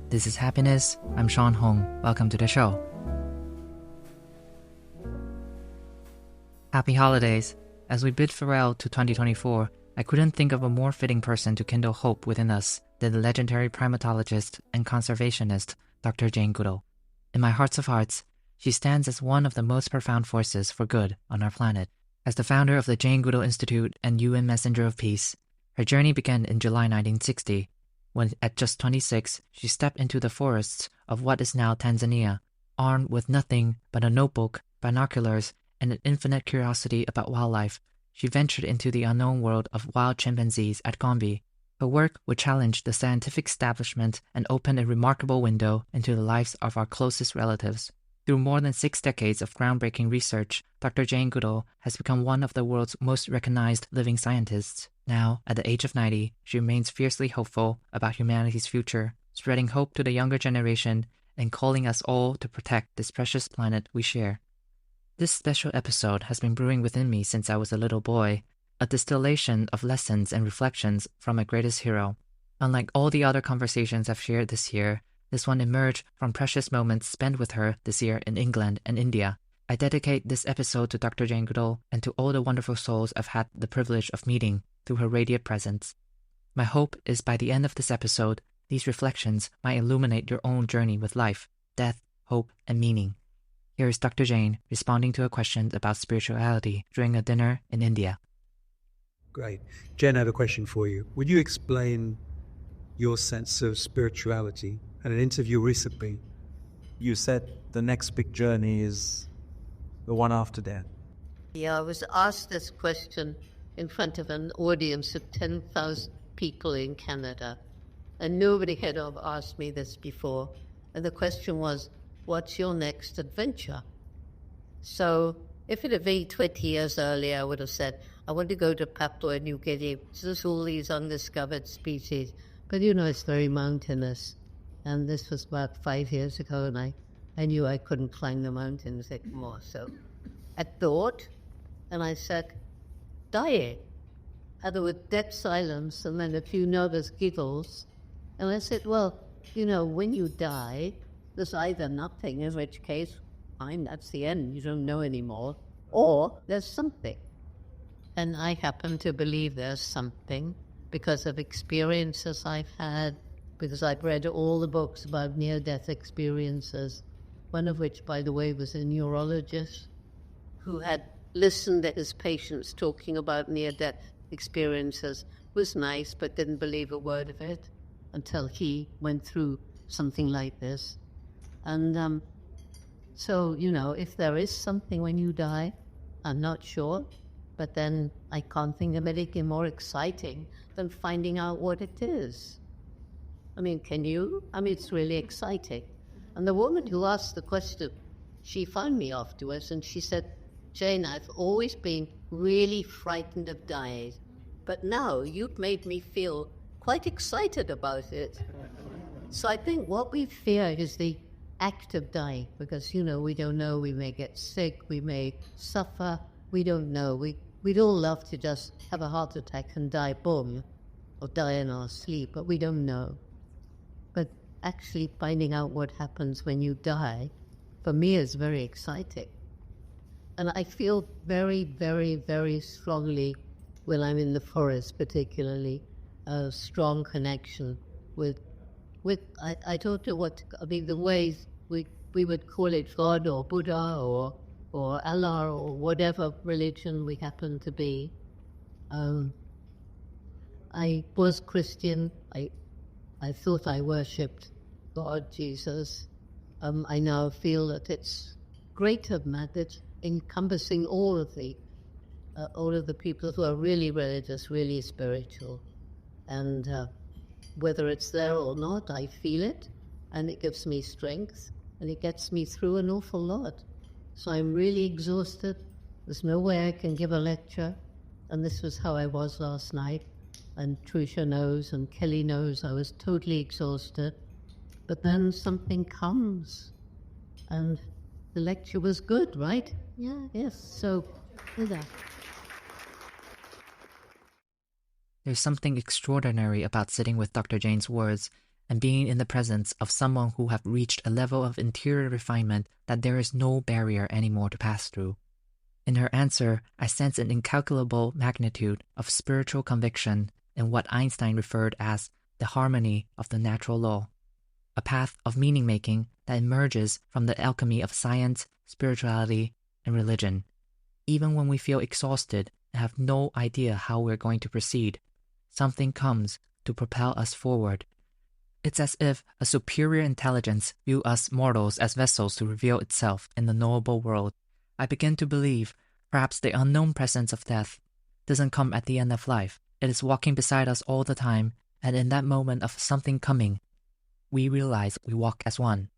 This is Happiness. I'm Sean Hong. Welcome to the show. Happy holidays. As we bid farewell to 2024, I couldn't think of a more fitting person to kindle hope within us than the legendary primatologist and conservationist Dr. Jane Goodall. In my hearts of hearts, she stands as one of the most profound forces for good on our planet. As the founder of the Jane Goodall Institute and UN Messenger of Peace, her journey began in July 1960, when at just 26, she stepped into the forests of what is now Tanzania, armed with nothing but a notebook, binoculars, and an infinite curiosity about wildlife. She ventured into the unknown world of wild chimpanzees at Gombe. Her work would challenge the scientific establishment and open a remarkable window into the lives of our closest relatives. Through more than 6 decades of groundbreaking research, Dr. Jane Goodall has become one of the world's most recognized living scientists. Now, at the age of 90, she remains fiercely hopeful about humanity's future, spreading hope to the younger generation and calling us all to protect this precious planet we share. This special episode has been brewing within me since I was a little boy, a distillation of lessons and reflections from my greatest hero. Unlike all the other conversations I've shared this year, this one emerged from precious moments spent with her this year in England and India. I dedicate this episode to Dr. Jane Goodall and to all the wonderful souls I've had the privilege of meeting through her radiant presence. My hope is by the end of this episode, these reflections might illuminate your own journey with life, death, hope, and meaning. Here is Dr. Jane responding to a question about spirituality during a dinner in India. Great. Jen had a question for you. Would you explain your sense of spirituality? In an interview recently, you said the next big journey is the one after death. Yeah, I was asked this question in front of an audience of 10,000 people in Canada, and nobody had ever asked me this before. And the question was, what's your next adventure? So if it had been 20 years earlier, I would have said, I want to go to Papua New Guinea. There's all these undiscovered species. But it's very mountainous. And this was about 5 years ago, and I knew I couldn't climb the mountains anymore. So I thought, and I said, dying. And there was dead silence, and then a few nervous giggles. And I said, well, when you die, there's either nothing, in which case, fine, that's the end, you don't know anymore, or there's something. And I happen to believe there's something because of experiences I've had, because I've read all the books about near-death experiences, one of which, by the way, was a neurologist who had listened to his patients talking about near-death experiences, was nice, but didn't believe a word of it until he went through something like this. And so, if there is something when you die, I'm not sure, but then I can't think of anything more exciting than finding out what it is. Can you? It's really exciting. And the woman who asked the question, she found me afterwards and she said, Jane, I've always been really frightened of dying, but now you've made me feel quite excited about it. So I think what we fear is the act of dying, because, we don't know, we may get sick, we may suffer, we don't know. We'd all love to just have a heart attack and die, boom, or die in our sleep, but we don't know. But actually finding out what happens when you die, for me, is very exciting. And I feel very, very, very strongly when I'm in the forest, particularly, a strong connection with I don't know the ways we would call it God or Buddha or Allah or whatever religion we happen to be. I was Christian. I thought I worshipped God, Jesus. I now feel that it's greater than that. It's encompassing all of the people who are really religious, really spiritual, and whether it's there or not, I feel it, and it gives me strength, and it gets me through an awful lot. So I'm really exhausted. There's no way I can give a lecture, and this was how I was last night. And Tricia knows, and Kelly knows, I was totally exhausted. But then something comes, and the lecture was good, right? Yeah, yes. So, yeah. There's something extraordinary about sitting with Dr. Jane's words and being in the presence of someone who have reached a level of interior refinement that there is no barrier anymore to pass through. In her answer, I sense an incalculable magnitude of spiritual conviction in what Einstein referred as the harmony of the natural law, a path of meaning-making that emerges from the alchemy of science, spirituality, and religion. Even when we feel exhausted and have no idea how we're going to proceed, something comes to propel us forward. It's as if a superior intelligence view us mortals as vessels to reveal itself in the knowable world. I begin to believe perhaps the unknown presence of death doesn't come at the end of life. It is walking beside us all the time, and in that moment of something coming, we realize we walk as one.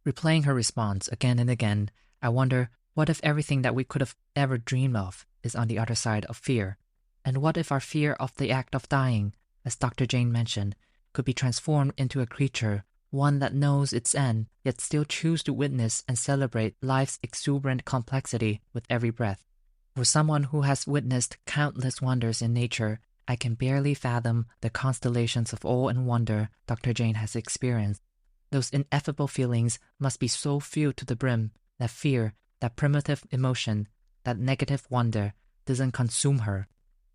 Replaying her response again and again, I wonder, what if everything that we could have ever dreamed of is on the other side of fear? And what if our fear of the act of dying, as Dr. Jane mentioned, could be transformed into a creature, one that knows its end, yet still chooses to witness and celebrate life's exuberant complexity with every breath? For someone who has witnessed countless wonders in nature, I can barely fathom the constellations of awe and wonder Dr. Jane has experienced. Those ineffable feelings must be so filled to the brim that fear, that primitive emotion, that negative wonder doesn't consume her,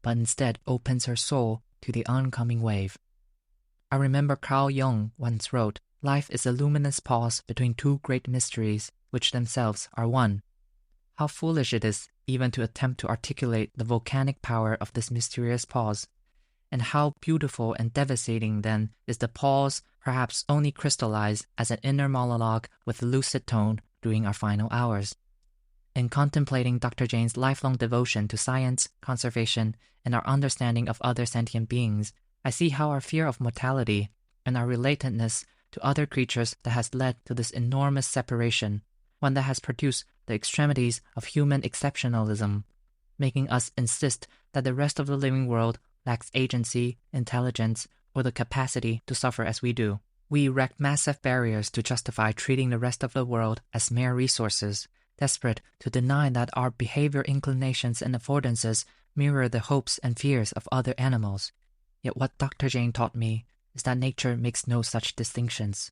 but instead opens her soul to the oncoming wave. I remember Carl Jung once wrote, "Life is a luminous pause between two great mysteries, which themselves are one." How foolish it is even to attempt to articulate the volcanic power of this mysterious pause. And how beautiful and devastating then is the pause, perhaps only crystallized as an inner monologue with lucid tone during our final hours. In contemplating Dr. Jane's lifelong devotion to science, conservation, and our understanding of other sentient beings, I see how our fear of mortality and our relatedness to other creatures that has led to this enormous separation, one that has produced the extremities of human exceptionalism, making us insist that the rest of the living world lacks agency, intelligence, or the capacity to suffer as we do. We erect massive barriers to justify treating the rest of the world as mere resources, desperate to deny that our behavior inclinations and affordances mirror the hopes and fears of other animals. Yet what Dr. Jane taught me is that nature makes no such distinctions.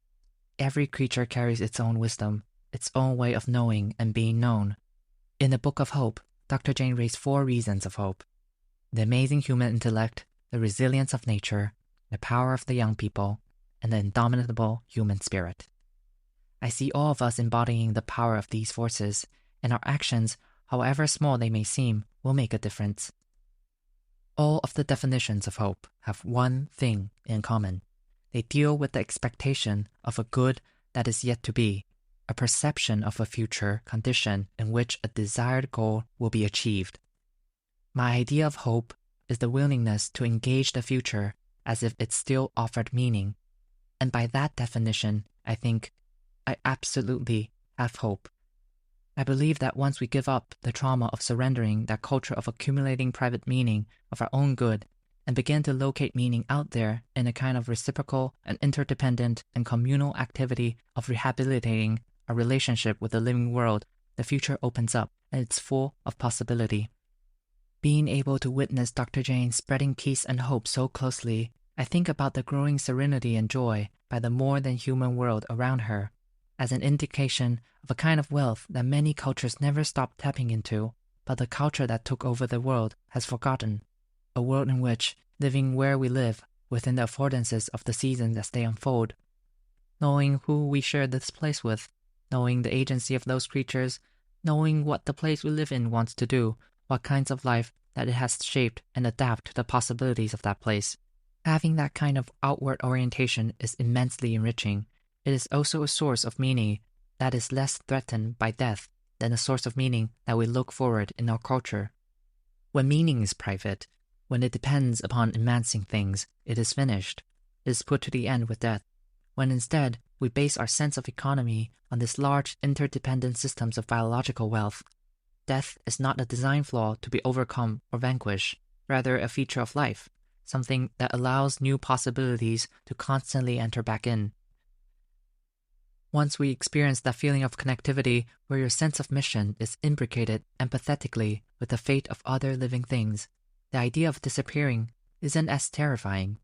Every creature carries its own wisdom, its own way of knowing and being known. In the Book of Hope, Dr. Jane raised 4 reasons of hope: the amazing human intellect, the resilience of nature, the power of the young people, and the indomitable human spirit. I see all of us embodying the power of these forces, and our actions, however small they may seem, will make a difference. All of the definitions of hope have one thing in common. They deal with the expectation of a good that is yet to be, a perception of a future condition in which a desired goal will be achieved. My idea of hope is the willingness to engage the future as if it still offered meaning. And by that definition, I think I absolutely have hope. I believe that once we give up the trauma of surrendering that culture of accumulating private meaning of our own good and begin to locate meaning out there in a kind of reciprocal and interdependent and communal activity of rehabilitating a relationship with the living world, the future opens up and it's full of possibility. Being able to witness Dr. Jane spreading peace and hope so closely, I think about the growing serenity and joy by the more than human world around her as an indication of a kind of wealth that many cultures never stopped tapping into, but the culture that took over the world has forgotten. A world in which, living where we live, within the affordances of the seasons as they unfold, knowing who we share this place with, knowing the agency of those creatures, knowing what the place we live in wants to do, what kinds of life that it has shaped and adapt to the possibilities of that place. Having that kind of outward orientation is immensely enriching. It is also a source of meaning that is less threatened by death than a source of meaning that we look forward in our culture. When meaning is private, when it depends upon amassing things, it is finished. It is put to the end with death. When instead we base our sense of economy on these large interdependent systems of biological wealth, death is not a design flaw to be overcome or vanquished, rather a feature of life, something that allows new possibilities to constantly enter back in. Once we experience that feeling of connectivity where your sense of mission is imbricated empathetically with the fate of other living things, the idea of disappearing isn't as terrifying,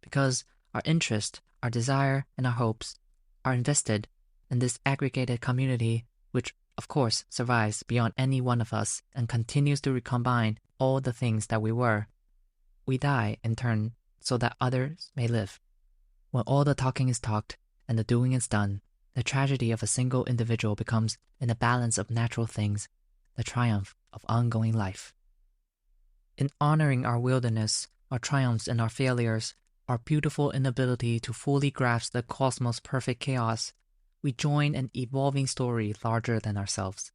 because our interest, our desire, and our hopes are invested in this aggregated community, which of course survives beyond any one of us and continues to recombine all the things that we were. We die in turn so that others may live. When all the talking is talked and the doing is done, the tragedy of a single individual becomes, in the balance of natural things, the triumph of ongoing life. In honoring our wilderness, our triumphs and our failures, our beautiful inability to fully grasp the cosmos' perfect chaos, we join an evolving story larger than ourselves.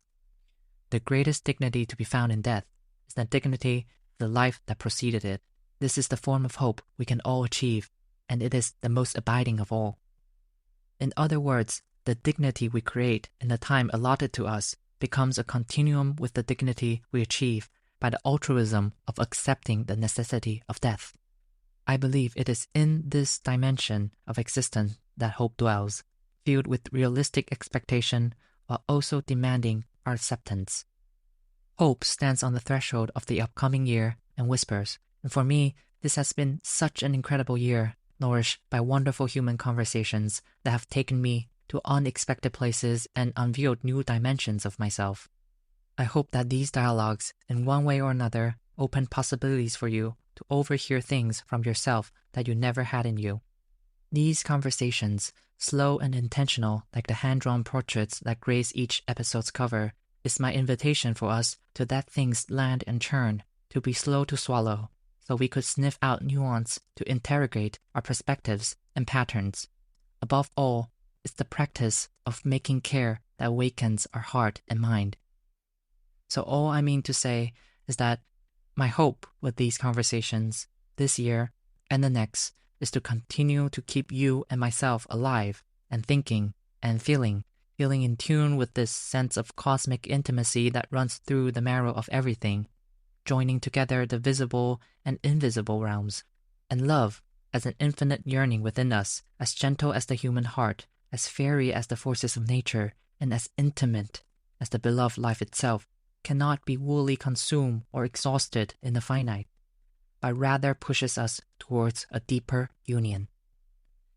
The greatest dignity to be found in death is the dignity of the life that preceded it. This is the form of hope we can all achieve, and it is the most abiding of all. In other words, the dignity we create in the time allotted to us becomes a continuum with the dignity we achieve by the altruism of accepting the necessity of death. I believe it is in this dimension of existence that hope dwells, filled with realistic expectation while also demanding our acceptance. Hope stands on the threshold of the upcoming year and whispers, and for me, this has been such an incredible year, nourished by wonderful human conversations that have taken me to unexpected places and unveiled new dimensions of myself. I hope that these dialogues, in one way or another, open possibilities for you to overhear things from yourself that you never had in you. These conversations, slow and intentional like the hand-drawn portraits that grace each episode's cover, is my invitation for us to let things land and churn, to be slow to swallow, so we could sniff out nuance to interrogate our perspectives and patterns. Above all, it's the practice of making care that awakens our heart and mind. So all I mean to say is that my hope with these conversations this year and the next is to continue to keep you and myself alive and thinking and feeling in tune with this sense of cosmic intimacy that runs through the marrow of everything, joining together the visible and invisible realms, and love as an infinite yearning within us, as gentle as the human heart, as fairy as the forces of nature, and as intimate as the beloved life itself, cannot be wholly consumed or exhausted in the finite, but rather pushes us towards a deeper union.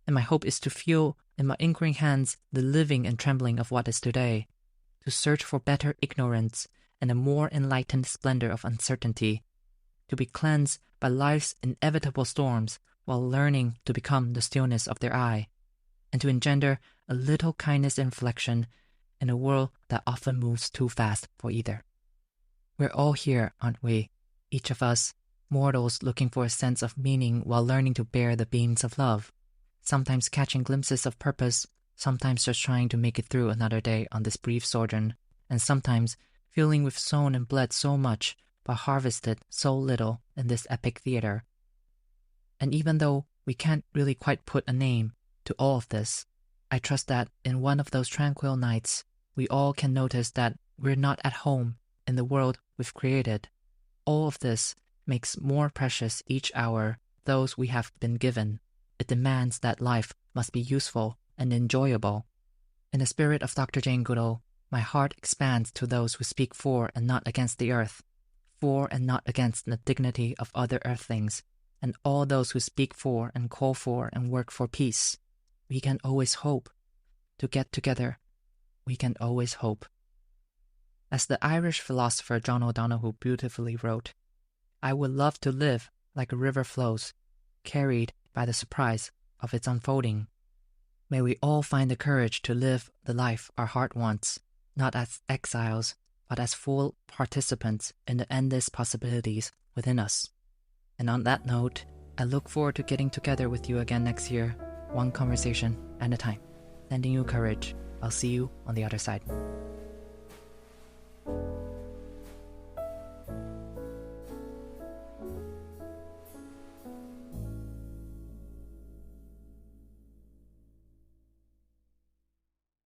And my hope is to feel in my anchoring hands the living and trembling of what is today, to search for better ignorance and a more enlightened splendor of uncertainty, to be cleansed by life's inevitable storms while learning to become the stillness of their eye, and to engender a little kindness and reflection in a world that often moves too fast for either. We're all here, aren't we? Each of us, mortals looking for a sense of meaning while learning to bear the beams of love, sometimes catching glimpses of purpose, sometimes just trying to make it through another day on this brief sojourn, and sometimes feeling we've sown and bled so much but harvested so little in this epic theater. And even though we can't really quite put a name to all of this, I trust that in one of those tranquil nights, we all can notice that we're not at home in the world we've created. All of this makes more precious each hour those we have been given. It demands that life must be useful and enjoyable. In the spirit of Dr. Jane Goodall, my heart expands to those who speak for and not against the earth, for and not against the dignity of other earthlings, and all those who speak for and call for and work for peace. We can always hope. To get together, we can always hope. As the Irish philosopher John O'Donohue beautifully wrote, I would love to live like a river flows, carried by the surprise of its unfolding. May we all find the courage to live the life our heart wants, not as exiles, but as full participants in the endless possibilities within us. And on that note, I look forward to getting together with you again next year, one conversation at a time. Sending you courage. I'll see you on the other side.